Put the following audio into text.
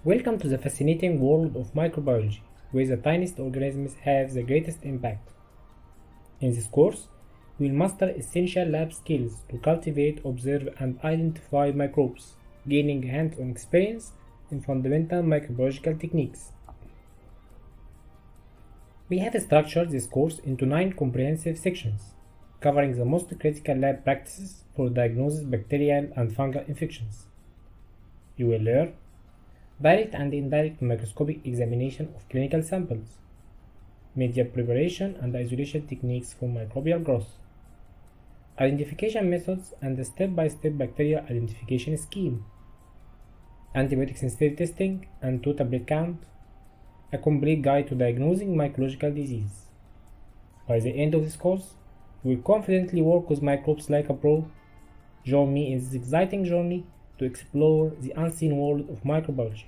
Welcome to the fascinating world of microbiology, where the tiniest organisms have the greatest impact. In this course, we will master essential lab skills to cultivate, observe, and identify microbes, gaining hands-on experience in fundamental microbiological techniques. We have structured this course into 9 comprehensive sections, covering the most critical lab practices for diagnosing bacterial and fungal infections. You will learn direct and indirect microscopic examination of clinical samples, media preparation and isolation techniques for microbial growth, identification methods and a step-by-step bacterial identification scheme, antibiotic sensitivity testing and total blood count, a complete guide to diagnosing mycological disease. By the end of this course, you will confidently work with microbes like a pro. Join me in this exciting journey to explore the unseen world of microbiology.